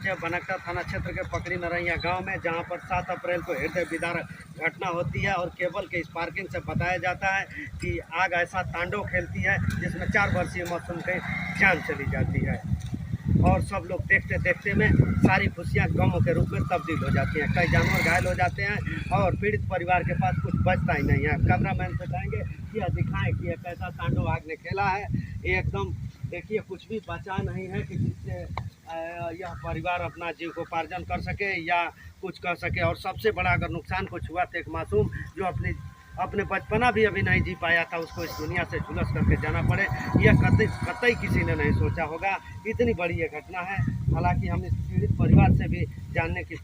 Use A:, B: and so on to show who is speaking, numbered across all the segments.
A: है बनकटा थाना क्षेत्र के पकड़ी नरैया गांव में, जहां पर 7 अप्रैल को हृदय विदारक घटना होती है और केबल के स्पार्किंग से बताया जाता है कि आग ऐसा तांडव खेलती है जिसमें 4 वर्षीय मासूम की जान चली जाती है और सब लोग देखते देखते में सारी खुशियां गमों के रूप में तब्दील हो जाती हैं। कई जानवर घायल हो जाते हैं और पीड़ित परिवार के पास कुछ बचता ही नहीं है। कैमरामैन से कहेंगे कि यह दिखाएं कि यह कैसा तांडव आग ने खेला है। ये एकदम देखिए, कुछ भी बचा नहीं है कि जिससे यह परिवार अपना जीविकोपार्जन कर सके या कुछ कर सके। और सबसे बड़ा अगर नुकसान कुछ हुआ तो एक मासूम जो अपने बचपना भी अभी नहीं जी पाया था, उसको इस दुनिया से झुलस करके जाना पड़े, यह कतई किसी ने नहीं सोचा होगा। इतनी बड़ी ये घटना है। हालांकि हम इस पीड़ित परिवार से भी जानने की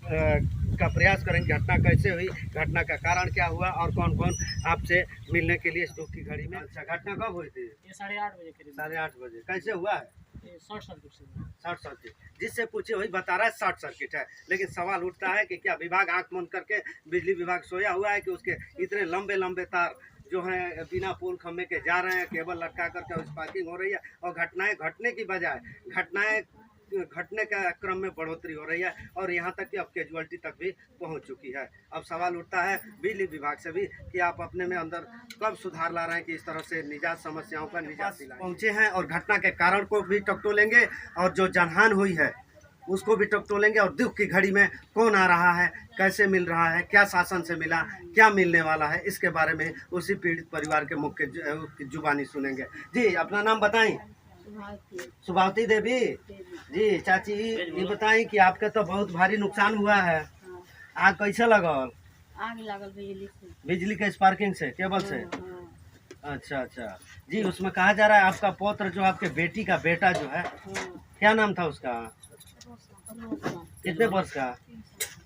A: का प्रयास करेंगे घटना कैसे हुई, घटना का कारण क्या हुआ और कौन कौन आपसे मिलने के लिए इस दुख की घड़ी में। अच्छा, घटना कब हुई थी?
B: ये 8:30 बजे करीब।
A: 8:30 बजे। कैसे हुआ है?
B: शॉर्ट सर्किट से।
A: शॉर्ट सर्किट जिससे पूछे वही बता रहा है शॉर्ट सर्किट है, लेकिन सवाल उठता है कि क्या विभाग आंख बंद करके बिजली विभाग सोया हुआ है कि उसके इतने लंबे लंबे तार जो हैं बिना पोल खम्भे के जा रहे हैं, केबल लटका करके स्पार्किंग हो रही है और घटनाएं घटने की बजाय घटनाएं घटने का क्रम में बढ़ोतरी हो रही है और यहाँ तक कि अब कैजुअलिटी तक भी पहुँच चुकी है। अब सवाल उठता है बिजली विभाग से भी कि आप अपने में अंदर कब सुधार ला रहे हैं कि इस तरह से निजात समस्याओं का निजात दिलाएं। पहुँचे हैं और घटना के कारण को भी टकटोलेंगे और जो जनहानि हुई है उसको भी टकटोलेंगे और दुख की घड़ी में कौन आ रहा है, कैसे मिल रहा है, क्या शासन से मिला, क्या मिलने वाला है, इसके बारे में उसी पीड़ित परिवार के मुख्य जुबानी सुनेंगे। जी, अपना नाम बताएं। सुभावती देवी जी। चाची, ये बताएं कि आपका तो बहुत भारी नुकसान हुआ है। आग कैसे लगल?
C: आग लगल
A: बिजली के स्पार्किंग से, केबल से। अच्छा अच्छा जी। उसमें कहा जा रहा है आपका पौत्र जो आपके बेटी का बेटा जो है, क्या नाम था उसका? कितने वर्ष का?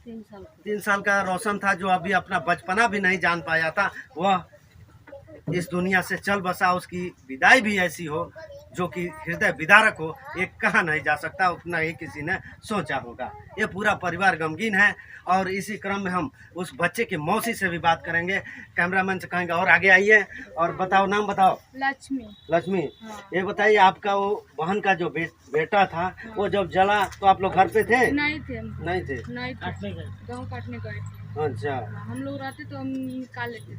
A: 3 साल का रोशन था, जो अभी अपना बचपना भी नहीं जान पाया था। वह इस दुनिया से चल बसा। उसकी विदाई भी ऐसी हो जो कि हृदय विदारक हो, ये कहा नहीं जा सकता, उतना ही किसी ने सोचा होगा। ये पूरा परिवार गमगीन है और इसी क्रम में हम उस बच्चे की मौसी से भी बात करेंगे। कैमरामैन से कहेंगे और आगे आइए और बताओ, नाम बताओ।
C: लक्ष्मी।
A: लक्ष्मी,
C: हाँ।
A: ये बताइए आपका वो बहन का जो बेटा था,
C: हाँ।
A: वो जब जला तो आप लोग घर पे थे?
C: नहीं थे।
B: गाँव
C: काटने गए थे।
A: अच्छा,
C: हम लोग रहते तो हम निकाल लेते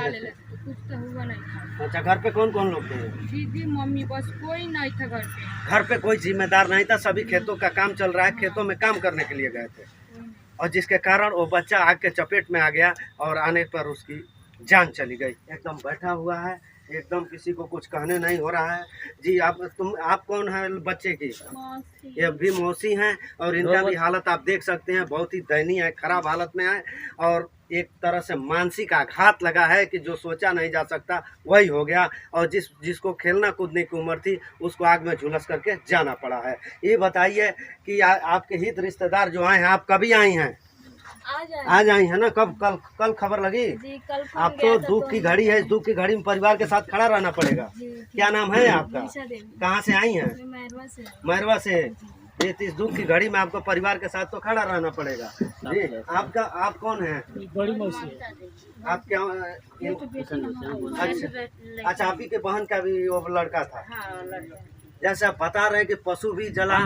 A: लेते।
C: तो कुछ तो हुआ नहीं था।
A: अच्छा, घर पे कौन कौन लोग थे?
C: दीदी मम्मी, बस कोई नहीं था घर पे।
A: घर पे कोई जिम्मेदार नहीं था, सभी खेतों का काम चल रहा है, खेतों में काम करने के लिए गए थे और जिसके कारण वो बच्चा आग के चपेट में आ गया और आने पर उसकी जान चली गई। एकदम बैठा हुआ है, एकदम किसी को कुछ कहने नहीं हो रहा है। जी, आप कौन है बच्चे की? ये भी मौसी हैं और इनका भी हालत आप देख सकते हैं, बहुत ही दयनीय है, खराब हालत में है और एक तरह से मानसिक आघात लगा है कि जो सोचा नहीं जा सकता वही हो गया और जिसको खेलना कूदने की उम्र थी उसको आग में झुलस करके जाना पड़ा है। ये बताइए कि आपके हित रिश्तेदार जो आए हैं, आप कभी आई हैं? आज आई है ना? कब? कल खबर लगी
C: जी, कल
A: आप तो दुख की घड़ी है, इस दुख की घड़ी में परिवार के साथ खड़ा रहना पड़ेगा। क्या नाम है आपका? कहाँ से आई हैं? मैरवा से। ये इस दुख की घड़ी में आपको परिवार के साथ तो खड़ा रहना पड़ेगा। जी, आप कौन है?
B: बड़ी मौसी।
A: आप क्या? अच्छा, आप ही के बहन का भी वो लड़का था? जैसे आप बता रहे हैं कि पशु भी जला,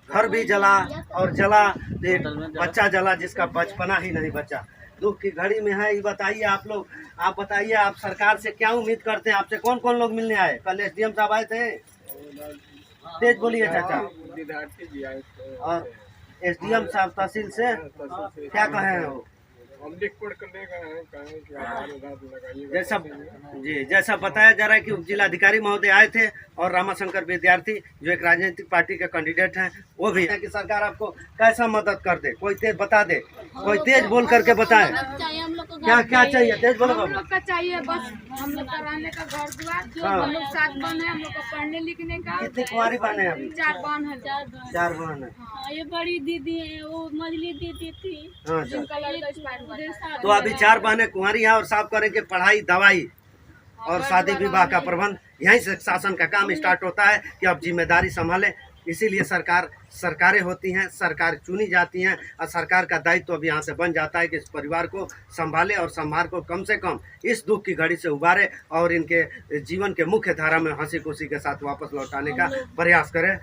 A: घर भी जला और जला एक बच्चा जला जिसका बचपना ही नहीं बचा। दुख की घड़ी में है। ये बताइए आप लोग, आप बताइए आप सरकार से क्या उम्मीद करते हैं? आपसे कौन कौन लोग मिलने आए? कल एसडीएम साहब आए थे? तेज बोलिए चाचा। और एसडीएम साहब तहसील से क्या कहे हैं वो? जैसा बताया जा रहा है कि जिलाधिकारी महोदय आए थे और रामाशंकर विद्यार्थी जो एक राजनीतिक पार्टी के कैंडिडेट हैं, वो भी है कि सरकार आपको कैसा मदद कर दे। कोई तेज बता दे, कोई तेज बोल करके बताए। क्या क्या चाहिए? तेज बोलो।
C: हम लोग का चाहिए बस हम लोग का रहने का घर द्वार, जो हम लोग 7 बहन है, हम लोग का पढ़ने लिखने का।
A: कितनी कुंवारी बहन है अभी?
C: 4 बहन है।
A: 4 बहन है।
C: ये बड़ी दीदी है, वो मझली दीदी थी जिनका लड़का एक्सपायर हुआ।
A: तो अभी 4 बहनें कुंवारी हैं और साफ करेंगे पढ़ाई, दवाई और शादी विवाह का प्रबंध। यहीं से शासन का काम स्टार्ट होता है कि अब जिम्मेदारी संभाले। इसीलिए सरकारें होती हैं, सरकार चुनी जाती हैं और सरकार का दायित्व अब यहाँ से बन जाता है कि इस परिवार को संभाले और संभाल को कम से कम इस दुख की घड़ी से उबारे और इनके जीवन के मुख्य धारा में हंसी खुशी के साथ वापस लौटाने का प्रयास करें।